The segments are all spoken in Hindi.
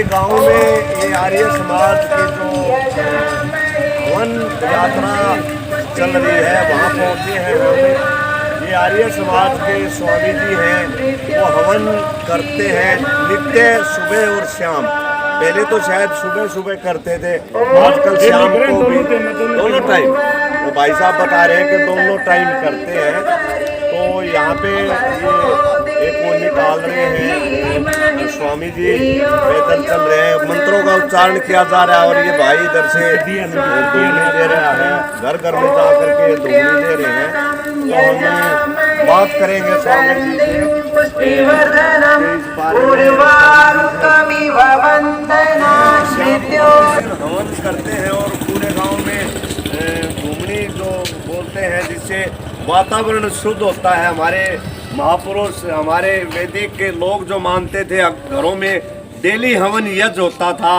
गांव में ये आर्य समाज की जो हवन यात्रा चल रही है वहाँ पहुँचे हैं हम। ये आर्य समाज के स्वामी जी हैं, वो हवन करते हैं नित्य सुबह और शाम। पहले तो शायद सुबह सुबह करते थे, आजकल शाम को भी दोनों टाइम। वो भाई साहब बता रहे हैं कि दोनों टाइम करते हैं। तो यहाँ पे ये एक वो निकाल रहे हैं, स्वामी जी पैदल चल रहे हैं, मंत्रों का उच्चारण किया जा रहा है और ये भाई इधर से धूनी दे रहा है, घर घर में जा करके धूनी दे रहे हैं। तो हम बात करेंगे स्वामी जी से इस बारे में। हवन करते हैं और पूरे गांव में घूमनी जो बोलते हैं, जिससे वातावरण शुद्ध होता है। हमारे महापुरुष, हमारे वैदिक के लोग जो मानते थे घरों में डेली हवन यज्ञ होता था,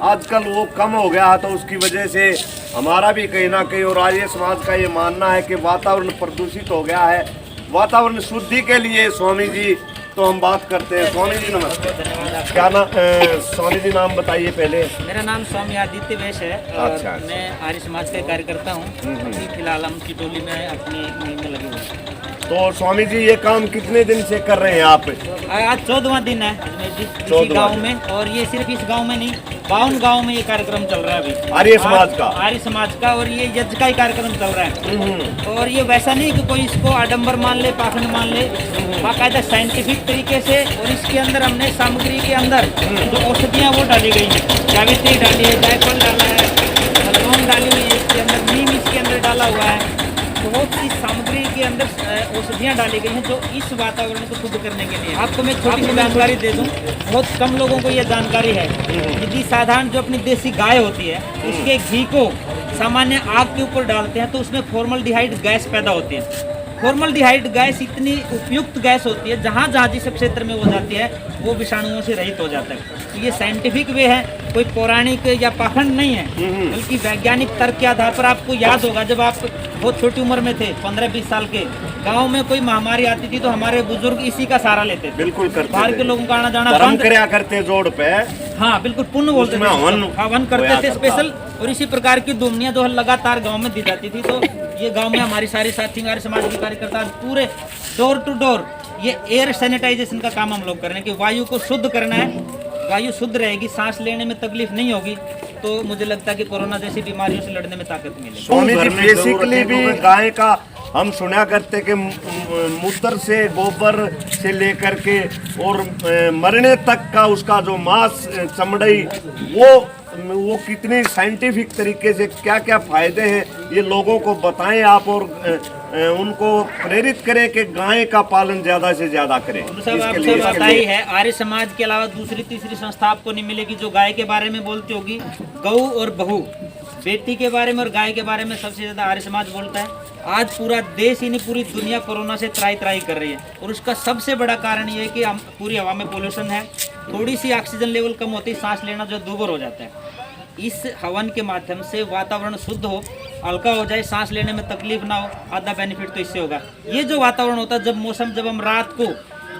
आजकल वो कम हो गया है। तो उसकी वजह से हमारा भी कहीं ना कहीं और आर्य समाज का ये मानना है कि वातावरण प्रदूषित हो गया है। वातावरण शुद्धि के लिए स्वामी जी तो हम बात करते हैं। स्वामी जी नमस्ते। क्या नाम स्वामी जी, नाम बताइए पहले। मेरा नाम स्वामी आदित्य वैश है और अच्छा। मैं आर्य समाज का कार्यकर्ता हूँ। अभी फिलहाल हम की टोली में अपनी मुहिम में लगे हुए हैं। तो स्वामी जी ये काम कितने दिन से कर रहे हैं आप? आज 14वां दिन है इसी गांव में, और ये सिर्फ इस गांव में नहीं, 52 गांव में ये कार्यक्रम चल रहा है अभी आर्य समाज का। आर्य समाज का, और ये यज्ञ का ही कार्यक्रम चल रहा है। और ये वैसा नहीं कि कोई इसको आडंबर मान ले, पाखंड मान ले, बाकायदा साइंटिफिक तरीके से। और इसके अंदर हमने सामग्री के अंदर जो औषधियाँ वो डाली गई हैं, जावित्री डाली है, जायफल डाला है, लौंग डाली हुई है, इसके अंदर नीम इसके अंदर डाला हुआ है। बहुत सी सामग्री के अंदर औषधियाँ डाली गई हैं जो इस वातावरण को शुद्ध करने के लिए। आपको मैं छोटी सी जानकारी दे दूं, बहुत कम लोगों को यह जानकारी है। यदि साधारण जो अपनी देसी गाय होती है उसके घी को सामान्य आग के ऊपर डालते हैं तो उसमें फॉर्मल्डिहाइड गैस पैदा होती है। फॉर्मल्डिहाइड गैस इतनी उपयुक्त गैस होती है, जहाँ जहाँ जिस क्षेत्र में वो जाती है वो विषाणुओं से रहित हो जाता है। तो ये साइंटिफिक वे है, कोई पौराणिक या पाखंड नहीं है, बल्कि वैज्ञानिक तर्क के आधार पर। आपको याद होगा जब आप बहुत छोटी उम्र में थे, 15-20 साल के, गांव में कोई महामारी आती थी तो हमारे बुजुर्ग इसी का सहारा लेते थे। बिल्कुल करते बाहर के लोगों का आना जाना बंद करते जोड़ पे। हाँ बिल्कुल, पुण्य बोलते थे, हवन करते थे स्पेशल। और इसी प्रकार की दुमनियाँ जो लगातार गाँव में दी जाती थी। तो ये गांव में हमारी सारी साथी, हमारे समाज के कार्यकर्ता पूरे डोर टू डोर ये एयर सैनिटाइजेशन का काम हम लोग कर रहे हैं कि वायु को शुद्ध करना है। वायु शुद्ध रहेगी, सांस लेने में तकलीफ नहीं होगी, तो मुझे लगता है कि कोरोना जैसी बीमारियों से लड़ने में ताकत मिलेगी। स्वामी जी बेसिकली भी गाय का हम सुना करते कि मूत्र से, गोबर से लेकर के और मरने तक का उसका जो मांस, चमड़ाई, वो कितनी साइंटिफिक तरीके से क्या क्या फायदे हैं ये लोगों को बताएं आप, और उनको प्रेरित करें कि गाय का पालन ज्यादा से ज्यादा करें। आपको पता ही है, आर्य समाज के अलावा दूसरी तीसरी संस्था आपको नहीं मिलेगी जो गाय के बारे में बोलती होगी। गऊ और बहू, बेटी के बारे में और गाय के बारे में सबसे ज्यादा आर्य समाज बोलता है। आज पूरा देश ही नहीं, पूरी दुनिया कोरोना से त्राही त्राही कर रही है, और उसका सबसे बड़ा कारण ये है कि हम पूरी हवा में पोल्यूशन है। थोड़ी सी ऑक्सीजन लेवल कम होती है, सांस लेना जो दूभर हो जाता है। इस हवन के माध्यम से वातावरण शुद्ध हो, हल्का हो जाए, सांस लेने में तकलीफ ना हो, आधा बेनिफिट तो इससे होगा। ये जो वातावरण होता है, जब हम रात को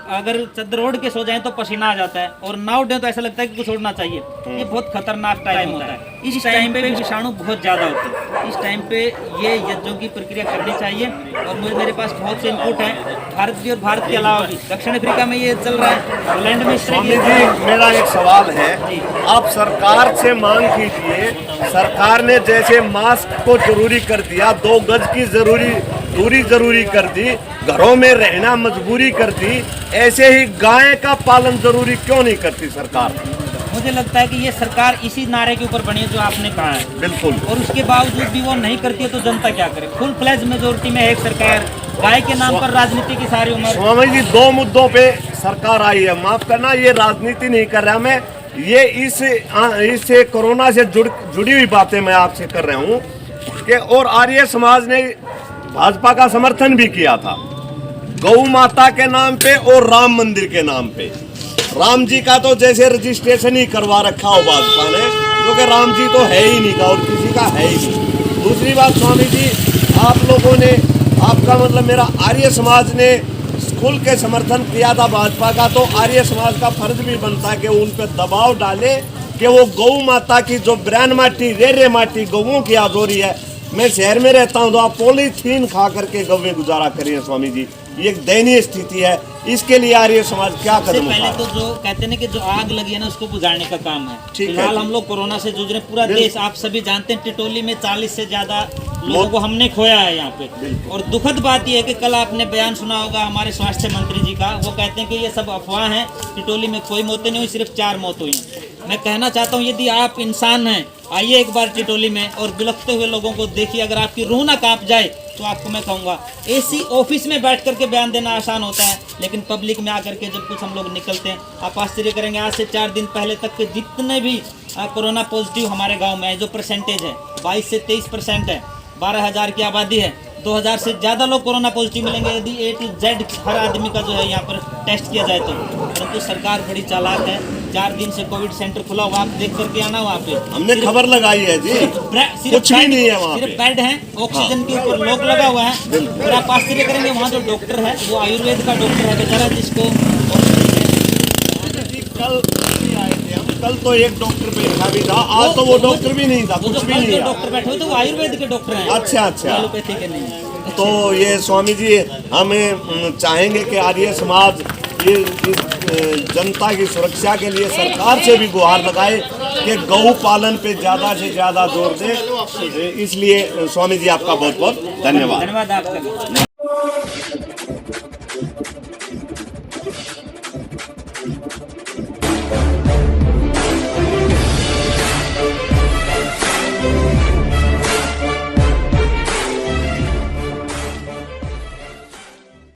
अगर चद्दर ओढ़ के सो जाएं तो पसीना आ जाता है, और ना उठे तो ऐसा लगता है कि कुछ उड़ना चाहिए। ये बहुत खतरनाक टाइम होता है। इस टाइम पे विषाणु बहुत ज़्यादा होते हैं। इस टाइम पे ये यज्ञों की प्रक्रिया करनी चाहिए। और मेरे पास बहुत से इनपुट हैं, भारत भी और भारत के अलावा भी। दक्षिण अफ्रीका में ये चल रहा है, पोलैंड में इस तरह की। मेरा एक सवाल है, आप सरकार से मांग कीजिए। सरकार ने जैसे मास्क को जरूरी कर दिया, 2 गज की दूरी जरूरी कर दी, घरों में रहना मजबूरी कर दी, ऐसे ही गाय का पालन जरूरी क्यों नहीं करती सरकार? मुझे लगता है कि ये सरकार इसी नारे के ऊपर बनी है जो आपने कहा है। बिल्कुल। और उसके बावजूद भी वो नहीं करती है तो जनता क्या करे? फुल फ्लैज मेजोरिटी में एक सरकार, गाय के नाम पर राजनीति की सारी उम्र। स्वामी जी 2 मुद्दों पे सरकार आई है, माफ करना, ये राजनीति नहीं कर रहा मैं, ये इससे कोरोना से जुड़ी हुई बातें मैं आपसे कर रहा हूँ कि और आर्य समाज ने भाजपा का समर्थन भी किया था, गौ माता के नाम पे और राम मंदिर के नाम पे। राम जी का तो जैसे रजिस्ट्रेशन ही करवा रखा हो भाजपा ने, क्योंकि राम जी तो है ही नहीं का और किसी का है ही नहीं। दूसरी बात स्वामी जी, आप लोगों ने, आपका मतलब मेरा आर्य समाज ने खुल के समर्थन किया था भाजपा का, तो आर्य समाज का फर्ज भी बनता है कि उन पर दबाव डाले कि वो गौ माता की जो ब्रांड माटी, रेरे माटी गौओं की आज हो रही है। मैं शहर में रहता हूँ तो आप पॉलीथीन खा करके गौवें गुजारा करिए स्वामी जी, ये एक दयनीय स्थिति है। इसके लिए आर्य समाज क्या सबसे कदम पहले उठाए? तो जो कहते हैं कि जो आग लगी है ना उसको बुझाने का काम है। ठीक है फिलहाल जी। हम लोग कोरोना से जूझ रहे हैं, पूरा बिल्कुल। देश, आप सभी जानते हैं टिटोली में 40 से ज्यादा लोगों को हमने खोया है यहाँ पे। बिल्कुल। और दुखद बात यह है कि कल आपने बयान सुना होगा हमारे स्वास्थ्य मंत्री जी का, वो कहते हैं कि ये सब अफवाह है, टिटोली में कोई मौतें नहीं हुई, सिर्फ 4 मौत हुई हैं। मैं कहना चाहता हूँ यदि आप इंसान हैं, आइए एक बार टिटोली में और बिलखते हुए लोगों को देखिए। अगर आपकी रूह ना कांप जाए तो आपको मैं कहूँगा, एसी ऑफिस में बैठ करके बयान देना आसान होता है, लेकिन पब्लिक में आकर के जब कुछ हम लोग निकलते हैं, आप आश्चर्य करेंगे। आज से 4 दिन पहले तक के जितने भी कोरोना पॉजिटिव हमारे गांव में है, जो परसेंटेज है 22 से 23% है, 12,000 की आबादी है, 2,000 से ज़्यादा लोग कोरोना पॉजिटिव मिलेंगे यदि A to Z हर आदमी का जो है यहाँ पर टेस्ट किया जाए तो। परंतु सरकार बड़ी चालाक है, 4 दिन से कोविड सेंटर खुला हुआ, आप देख करके आना वहाँ पे। हमने खबर लगाई है जी, कुछ भी नहीं है वहाँ सिर्फ पे। बेड है, ऑक्सीजन के ऊपर लॉक लगा हुआ है। और आप आश्चर्य करेंगे वहाँ जो डॉक्टर है वो आयुर्वेद का डॉक्टर है बेचारा, जिसको कल आए थे हम, कल तो एक डॉक्टर बैठा भी था, आज तो वो डॉक्टर भी नहीं था, वो कुछ जो भी कल नहीं जो था। डॉक्टर बैठे हुए थे वो आयुर्वेद के डॉक्टर हैं। अच्छा अच्छा। एलोपैथी के नहीं। तो ये स्वामी जी हमें चाहेंगे कि आर्य समाज ये इस जनता की सुरक्षा के लिए सरकार से भी गुहार लगाए कि गौ पालन पे ज़्यादा से ज़्यादा जोर दे। इसलिए स्वामी जी आपका बहुत बहुत धन्यवाद। धन्यवाद आपका।